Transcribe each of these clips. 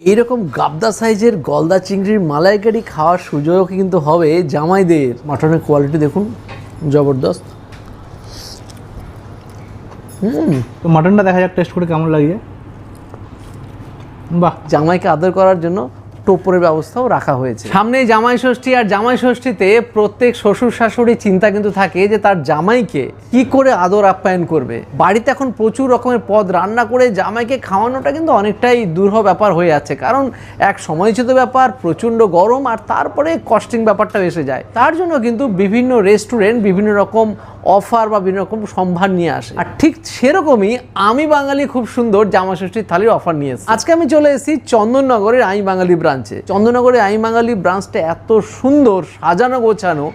এইরকম গাবদা সাইজের গলদা চিংড়ির মালাইকারি খাওয়ার সুযোগ কিন্তু হবে জামাইদের। মাটনের কোয়ালিটি দেখুন, জবরদস্ত। তো মাটনটা দেখা যাক টেস্ট করে কেমন লাগে। বাহ, জামাইকে আদর করার জন্য টোপরের ব্যবস্থাও রাখা হয়েছে। সামনে জামাই ষষ্ঠী, আর জামাই ষষ্ঠীতে প্রত্যেক শ্বশুর শাশুড়ির চিন্তা কিন্তু থাকে যে তার জামাইকে কি করে আদর আপ্যায়ন করবে। বাড়িতে এখন প্রচুর রকমের পদ রান্না করে জামাইকে খাওয়ানোটা কিন্তু অনেকটাই দুরূহ ব্যাপার হয়ে যাচ্ছে, কারণ এক সময়চিত ব্যাপার, প্রচণ্ড গরম, আর তারপরে কস্টিং ব্যাপারটা এসে যায়। তার জন্য কিন্তু বিভিন্ন রেস্টুরেন্ট বিভিন্ন রকম অফার বা বিভিন্ন রকম সম্ভার নিয়ে আসে। আর ঠিক সেরকমই আমি বাঙালি খুব সুন্দর জামাই ষষ্ঠীর থালির অফার নিয়ে এসেছি। আজকে আমি চলে এসেছি চন্দননগরের আমি বাঙালি ব্রাঞ্চে। চন্দননগরের আমি বাঙালি ব্রাঞ্চটা এত সুন্দর সাজানো গোছানো,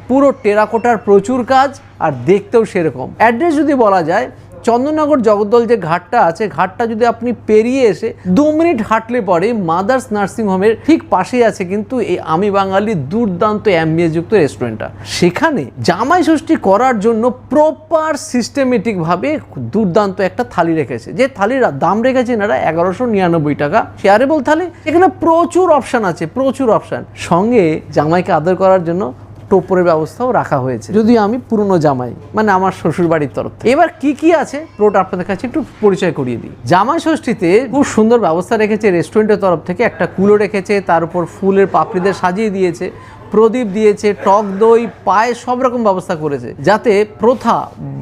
পুরো টেরাকোটার প্রচুর কাজ, আর দেখতেও সেরকম। অ্যাড্রেস যদি বলা যায়, চন্দননগর জগদ্দল যে ঘাটটা আছে, ঘাটটা যদি আপনি পেরিয়ে এসে 2 মিনিট হাঁটলে পরে মাদার্স নার্সিং হোমের ঠিক পাশেই আছে কিন্তু এই আমি বাঙালি দুর্দান্ত অ্যাম্বিয়েন্স যুক্ত রেস্টুরেন্টটা। সেখানে জামাই ষষ্ঠী করার জন্য প্রপার সিস্টেমেটিক ভাবে দুর্দান্ত একটা থালি রেখেছে। যে থালির দাম রেখেছে এনারা 1199 টাকা, শেয়ারেবল থালি। এখানে প্রচুর অপশান আছে, প্রচুর অপশান। সঙ্গে জামাইকে আদর করার জন্য টোপরের ব্যবস্থাও রাখা হয়েছে, যদিও আমি পুরনো জামাই, মানে আমার শ্বশুর বাড়ির তরফ থেকে। এবার কি কি আছে পুরোটা আপনাদের কাছে একটু পরিচয় করিয়ে দিই। জামাই ষষ্ঠীতে খুব সুন্দর ব্যবস্থা রেখেছে রেস্টুরেন্টের তরফ থেকে। একটা কুলো রেখেছে, তার উপর ফুলের পাপড়িদের সাজিয়ে দিয়েছে, প্রদীপ দিয়েছে, টক দই, পায়েস, সব রকম ব্যবস্থা করেছে যাতে প্রথা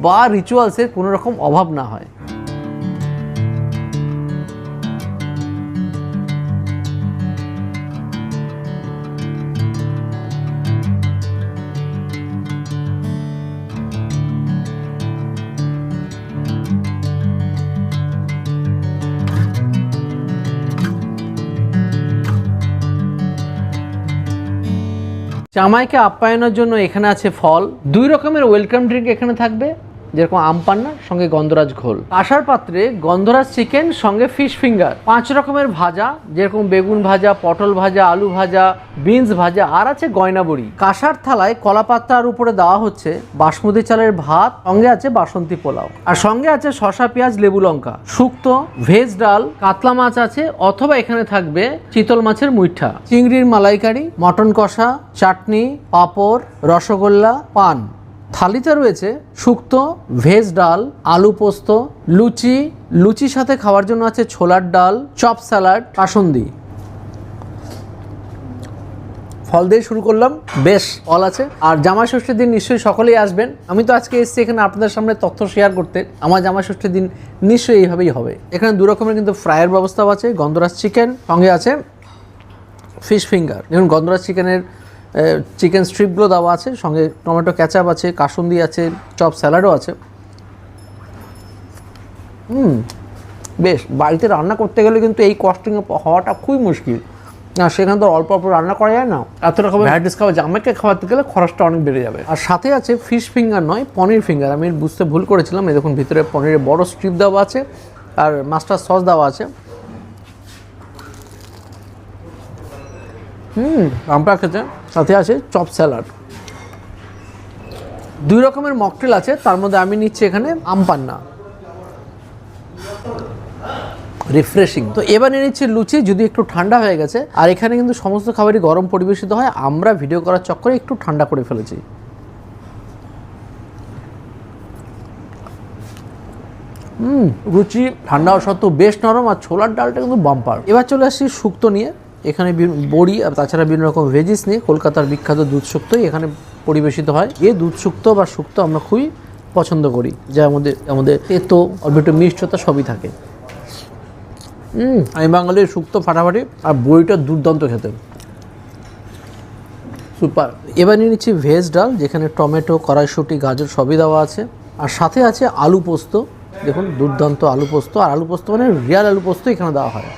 বা রিচুয়ালসের কোনো রকম অভাব না হয়। জামাইকে আপ্যায়নের জন্য এখানে আছে ফল, 2 রকমের ওয়েলকাম ড্রিঙ্ক এখানে থাকবে, যেরকম আম পান্না সঙ্গে গন্ধরাজ ঘোল। কাঁসার পাত্রে গন্ধরাজ চিকেন সঙ্গে ফিশ ফিঙ্গার, 5 রকমের ভাজা, যেরকম বেগুন ভাজা, পটল ভাজা, আলু ভাজা, বিনস ভাজা, আর আছে গয়না বড়ি। কাঁসার থালায় কলা পাতার উপরে দেওয়া হচ্ছে বাসমতি চালের ভাত, সঙ্গে আছে বাসন্তী পোলাও, আর সঙ্গে আছে শসা, পেঁয়াজ, লেবু, লঙ্কা, শুক্তো, ভেজ ডাল, কাতলা মাছ আছে, অথবা এখানে থাকবে চিতল মাছের মুইঠা, চিংড়ির মালাইকারি, মটন কষা, চাটনি, পাঁপড়, রসগোল্লা, পান। থালিতে রয়েছে শুক্তো, ভেজ ডাল, আলু পোস্ত, লুচি, লুচির সাথে খাওয়ার জন্য আছে ছোলার ডাল, চপ স্যালাড, কাসুন্দি। ফল দিয়ে শুরু করলাম, বেশ ফল আছে। আর জামাই ষষ্ঠীর দিন নিশ্চয়ই সকলেই আসবেন। আমি তো আজকে এসেছি এখানে আপনাদের সামনে তথ্য শেয়ার করতে। আমার জামাই ষষ্ঠীর দিন নিশ্চয়ই এইভাবেই হবে। এখানে 2 রকমের কিন্তু ফ্রাইয়ের ব্যবস্থাও আছে, গন্ধরাজ চিকেন, সঙ্গে আছে ফিশ ফিঙ্গার। দেখুন গন্ধরাজ চিকেনের চিকেন স্ট্রিপগুলো দেওয়া আছে, সঙ্গে টমেটো ক্যাচাপ আছে, কাসুন্দি আছে, চপ স্যালাডও আছে। বেশ, বাড়িতে রান্না করতে গেলে কিন্তু এই কস্টিংয়ে হওয়াটা খুবই মুশকিল না, সেখানে তো অল্প অল্প রান্না করা যায় না। এত রকমের ভ্যারাইটিস খাবার জামাইকে খাওয়াতে গেলে খরচটা অনেক বেড়ে যাবে। আর সাথে আছে ফিশ ফিঙ্গার নয়, পনির ফিঙ্গার। আমি বুঝতে ভুল করেছিলাম, এই দেখুন ভিতরে পনিরের বড় স্ট্রিপ দেওয়া আছে আর মাস্টার সস দেওয়া আছে। রামপা খেতে। সাথে আছে চপ স্যালাড। 2 রকমের মকটেল আছে, তার মধ্যে আমি নিচ্ছি এখানে আম পান্না, রিফ্রেশিং। তো এবার নিয়ে নিচ্ছি লুচি, যদি একটু ঠান্ডা হয়ে গেছে। আর এখানে কিন্তু সমস্ত খাবারই গরম পরিবেশিত হয়, আমরা ভিডিও করার চক্করে একটু ঠান্ডা করে ফেলেছি। লুচি ঠান্ডা সত্ত্বেও বেশ নরম, আর ছোলার ডালটা কিন্তু বাম্পার। এবার চলে আসছি শুক্তো নিয়ে। এখানে বড়ি আর তাছাড়া বিভিন্ন রকম ভেজিস নিয়ে কলকাতার বিখ্যাত দুধ শুক্তোই এখানে পরিবেশিত হয়। এই দুধ শুক্তো বা শুক্তো আমরা খুবই পছন্দ করি, যার মধ্যে আমাদের তেতো অল্প একটু মিষ্টতা সবই থাকে। আমি বাঙালির শুক্তো ফাটাফাটি, আর বড়িটা দুর্দান্ত খেতে, সুপার। এবার নিয়ে নিচ্ছি ভেজ ডাল, যেখানে টমেটো, কড়াইশুঁটি, গাজর সবই দেওয়া আছে, আর সাথে আছে আলু পোস্ত। দেখুন দুর্দান্ত আলু পোস্ত, আর আলু পোস্ত মানে রিয়াল আলু পোস্ত এখানে দেওয়া হয়।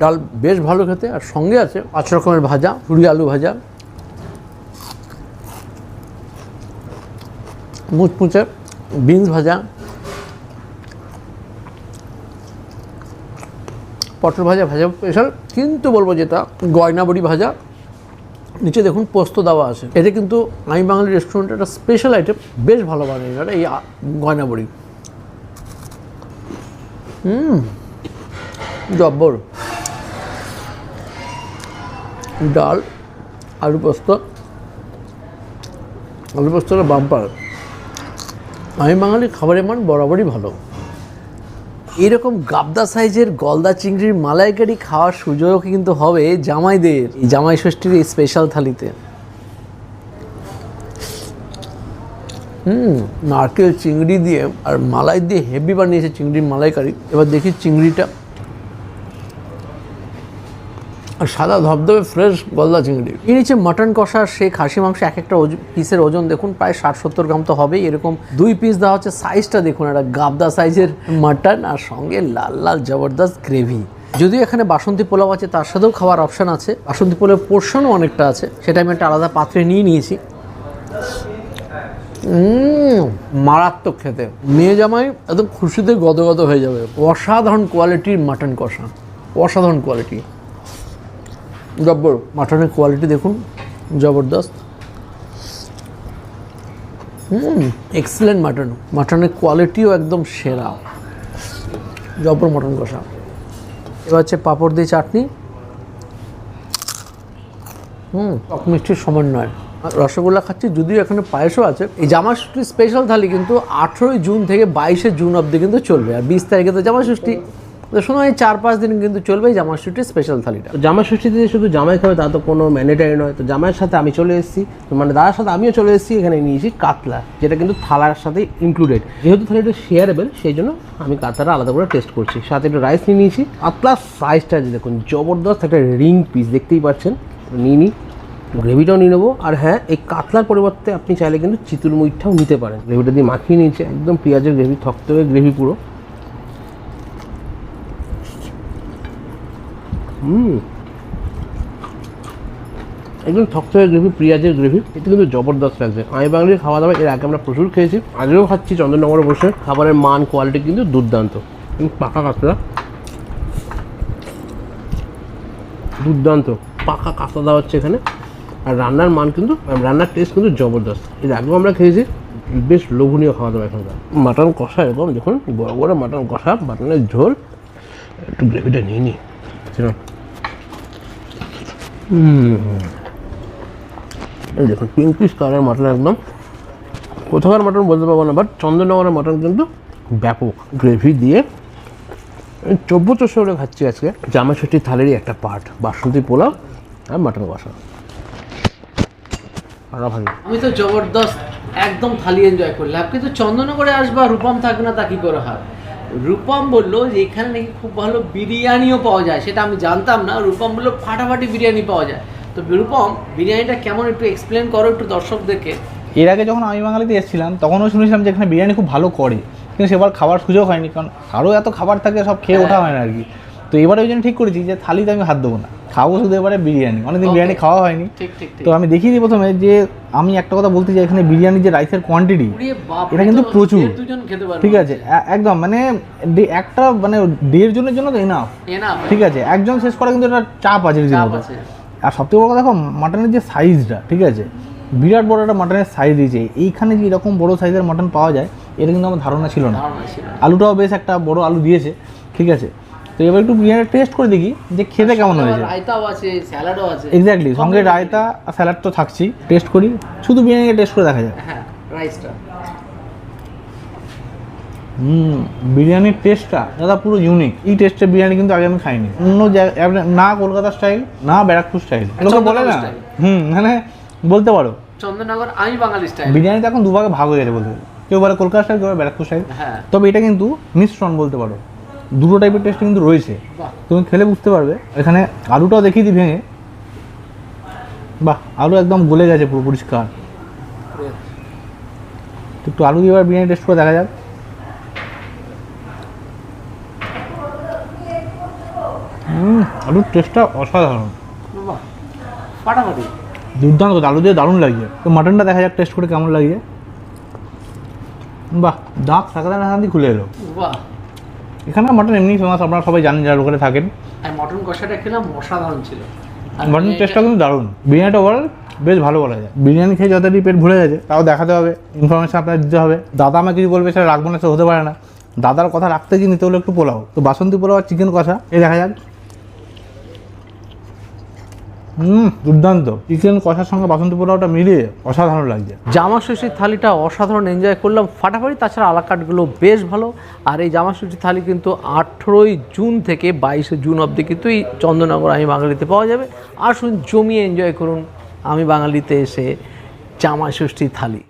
ডাল বেশ ভালো খেতে। আর সঙ্গে আছে 5 রকমের ভাজা, ঝুড়ি আলু ভাজা, মুচমুচে বিনস ভাজা, পটল ভাজা, ভাজা স্পেশাল। কিন্তু বলবো যেটা গয়না বড়ি ভাজা, নিচে দেখুন পোস্ত দেওয়া আছে। এটা কিন্তু আমি বাঙালি রেস্টুরেন্টের একটা স্পেশাল আইটেম, বেশ ভালো বানাই এই গয়না বড়ি। জব্বর। ডাল, আলু পোস্ত, আলু পোস্তটা বাম্পার। আমি বাঙালি খাবারের মান বরাবরই ভালো। এরকম গাবদা সাইজের গলদা চিংড়ির মালাইকারি খাওয়ার সুযোগ কিন্তু হবে জামাইদের এই জামাই ষষ্ঠীর এই স্পেশাল থালিতে। নারকেল চিংড়ি দিয়ে আর মালাই দিয়ে হেভি বানিয়েছে চিংড়ির মালাইকারি। এবার দেখি চিংড়িটা, আর সাদা ধবধবে ফ্রেশ গলদা চিংড়ি। এর নিচে মাটন কষা, সে খাসি মাংস, এক একটা পিসের ওজন দেখুন প্রায় 60-70 গ্রাম তো হবেই। এরকম 2 পিস দেওয়া হচ্ছে। সাইজটা দেখুন, একটা গাবদা সাইজের মাটন আর সঙ্গে লাল লাল জবরদস্ত গ্রেভি। যদিও এখানে বাসন্তী পোলাও আছে, তার সাথেও খাওয়ার অপশান আছে। বাসন্তী পোলাও পোর্শনও অনেকটা আছে, সেটা আমি একটা আলাদা পাত্রে নিয়ে নিয়েছি। মারাত্মক খেতে। মেয়ে জামাই একদম খুশিতে গদগদ হয়ে যাবে। অসাধারণ কোয়ালিটির মাটন কষা, অসাধারণ কোয়ালিটি। জব্বর। মাটনের কোয়ালিটি দেখুন, জবরদস্ত। Excellent mutton. মাটনের কোয়ালিটিও একদম সেরা। জব্বর মাটন কষা। এবার হচ্ছে পাঁপড় দিয়ে চাটনি, টক মিষ্টির সমন্বয়। রসগোল্লা খাচ্ছি, যদিও এখানে পায়েসও আছে। এই জামাই ষষ্ঠীর স্পেশাল থালি কিন্তু 18 জুন থেকে 22 জুন অবধি কিন্তু চলবে। আর 20 তারিখে তো জামাই ষষ্ঠী, তো শোনো এই 4-5 দিন কিন্তু চলবে এই জামাই ষষ্ঠীর স্পেশাল থালিটা। জামাই ষষ্ঠীতে শুধু জামাই খাবে তা তো কোনো ম্যান্ডেটারি নয়। তো জামাইয়ের সাথে আমি চলে এসেছি, তো মানে দাদার সাথে আমিও চলে এসেছি। এখানে নিয়েছি কাতলা, যেটা কিন্তু থালার সাথে ইনক্লুডেড। যেহেতু থালিটা শেয়ারেবল, সেই জন্য আমি কাতলাটা আলাদা করে টেস্ট করছি। সাথে একটু রাইস নিয়ে নিয়েছি। কাতলার সাইজটা যে দেখুন, জবরদস্ত একটা রিং পিস, দেখতেই পাচ্ছেন। নিয়ে নিই, গ্রেভিটাও নিয়ে নেবো। আর হ্যাঁ, এই কাতলার পরিবর্তে আপনি চাইলে কিন্তু চিতুল মুইটাও নিতে পারেন। গ্রেভিটা দিয়ে মাখিয়ে নিয়েছে, একদম পেঁয়াজের গ্রেভি, থকথকে গ্রেভি পুরো। একদম থকথকে গ্রেভি, পেঁয়াজের গ্রেভি, এটা কিন্তু জবরদস্ত লাগছে। আমি বাঙালির খাওয়া দাওয়া এর আগে আমরা প্রচুর খেয়েছি, আজও খাচ্ছি চন্দননগরে বসে। খাবারের মান, কোয়ালিটি কিন্তু দুর্দান্ত। পাকা কাতলা, দুর্দান্ত পাকা কাতলা দেওয়া হচ্ছে এখানে। আর রান্নার মান কিন্তু, রান্নার টেস্ট কিন্তু জবরদস্ত। এর আগেও আমরা খেয়েছি, বেশ লোভনীয় খাওয়া দাওয়া এখানকার। মাটন কষা এরকম দেখুন, বড় বড় মাটন কষা, মাটনের ঝোল, একটু গ্রেভিটা নিয়ে নিই। এই দেখুন, পিঙ্কিশ কালারের মাটন, একদম কোথাকার মাটন বলতে পারবো না, বাট চন্দননগরের মাটন কিন্তু ব্যাপক। গ্রেভি দিয়ে 2400 করে খাচ্ছি আজকে। জামাই ষষ্ঠীর থালেরই একটা পার্ট, বাসন্তী পোলাও আর মাটন কষা। আমি তো জবরদস্ত একদম থালি এনজয় করলাম। কিন্তু চন্দননগরে আসবা, রূপম থাকবে না তা কি করে হয়? রূপম বললো যে এখানে নাকি খুব ভালো বিরিয়ানিও পাওয়া যায়, সেটা আমি জানতাম না। রূপম বললো ফাটাফাটি বিরিয়ানি পাওয়া যায়। তো রূপম, বিরিয়ানিটা কেমন একটু এক্সপ্লেন করো একটু দর্শকদেরকে। এর আগে যখন আমি বাঙালিতে এসেছিলাম তখনও শুনেছিলাম যে এখানে বিরিয়ানি খুব ভালো করে, কিন্তু সেবার খাবার সুযোগ হয়নি, কারণ আরও এত খাবার থাকে, সব খেয়ে ওঠা হয় না আর কি। তো এবারে ওই জন্য ঠিক করেছি যে থালিতে আমি হাত দেবো না, খাবো শুধু এবারে বিরিয়ানি। অনেকদিন বিরিয়ানি খাওয়া হয়নি। তো আমি দেখিয়ে দিই প্রথমে যে আমি একটা কথা বলতে চাই, এখানে বিরিয়ানির যে রাইসের কোয়ান্টিটি, এটা কিন্তু প্রচুর। ঠিক আছে, একদম মানে একটা মানে 1.5 জনের জন্য তো এনাফ। ঠিক আছে, একজন শেষ করা কিন্তু একটা চাপ আছে রীতিমতো। আর সবথেকে বড় কথা দেখো, মাটনের যে সাইজটা, ঠিক আছে, বিরাট বড় একটা মাটনের সাইজ দিয়েছে। এইখানে যে এরকম বড় সাইজের মাটন পাওয়া যায়, এটা কিন্তু আমার ধারণা ছিল না। আলুটাও বেশ একটা বড় আলু দিয়েছে। ঠিক আছে, তো এবার একটু বিরিয়ানি টেস্ট করে দেখি যে খেতে কেমন হয়েছে। রায়তাও আছে, স্যালাডও আছে। এক্স্যাক্টলি, সঙ্গে রায়তা আর স্যালাড তো থাকছেই। টেস্ট করি, শুধু বিরিয়ানিকে টেস্ট করে দেখা যায়। হ্যাঁ, রাইসটা। বিরিয়ানির টেস্টটা দাদা পুরো ইউনিক। এই টেস্টের বিরিয়ানি কিন্তু আগে আমি খাইনি অন্য জায়গায়, না কলকাতা স্টাইল, না ব্যারাকপুর স্টাইল, লোকে বলে না। মানে বলতে পারো চন্দননগর আমি বাঙালি স্টাইল। বিরিয়ানিতে এখন দুভাগে ভাগ হয়ে গেছে বলতে গেলে, কেউ বলে কলকাতা স্টাইল, কেউ বলে ব্যারাকপুর স্টাইল। তবে এটা কিন্তু মিশ্রণ বলতে পারো, দুটো টাইপের টেস্ট কিন্তু রয়েছে। তুমি খেলে বুঝতে পারবে। এখানে আলুটাও দেখিয়ে দিই ভেঙে, বাহ, আলু একদম গলে গেছে পুরো পরিষ্কার। একটু আলু দিয়ে এবার বিরিয়ানি টেস্ট করে দেখা যাক। আলুর টেস্টটা অসাধারণ, ফাটাফাটি, দুর্দান্ত। আলু দিয়ে দারুণ লাগছে। তো মাটনটা দেখা যাক টেস্ট করে কেমন লাগছে। বাহ, দাঁত থাকাতে না শান্তি খুলে এলো। বাহ, এখানকার মাটন এমনি ফেমাস, আপনারা সবাই জানেন যারা ওখানে থাকেন। আর মটন কষাটা খেলাম, অসাধারণ ছিল। মটন টেস্টটা কিন্তু দারুণ। বিরিয়ানিটা ওভারঅল বেশ ভালো বলা যায়। বিরিয়ানি খেয়ে যতটি পেট ভরে গেছে, তাও দেখাতে হবে, ইনফরমেশন আপনার দিতে হবে। দাদা আমাকে কিছু বলবে সেটা রাখবো না, সে হতে পারে না। দাদার কথা রাখতে গিয়ে নিতে হলো একটু পোলাও, তো বাসন্তী পোলাও আর চিকেন কষা এই দেখা যাক। দুর্দান্ত, চিকেন কষার সঙ্গে বাসন্তী পোলাওটা মিলিয়ে অসাধারণ লাগছে। জামা ষষ্ঠীর থালিটা অসাধারণ এনজয় করলাম ফাটাফাটি, তাছাড়া আলাকাটগুলো বেশ ভালো। আর এই জামা ষষ্ঠীর থালি কিন্তু 18ই জুন থেকে 22শে জুন অবধি কিন্তু এই চন্দননগর আমি বাঙালিতে পাওয়া যাবে। আসুন জমিয়ে এনজয় করুন আমি বাঙালিতে এসে জামা ষষ্ঠীর থালি।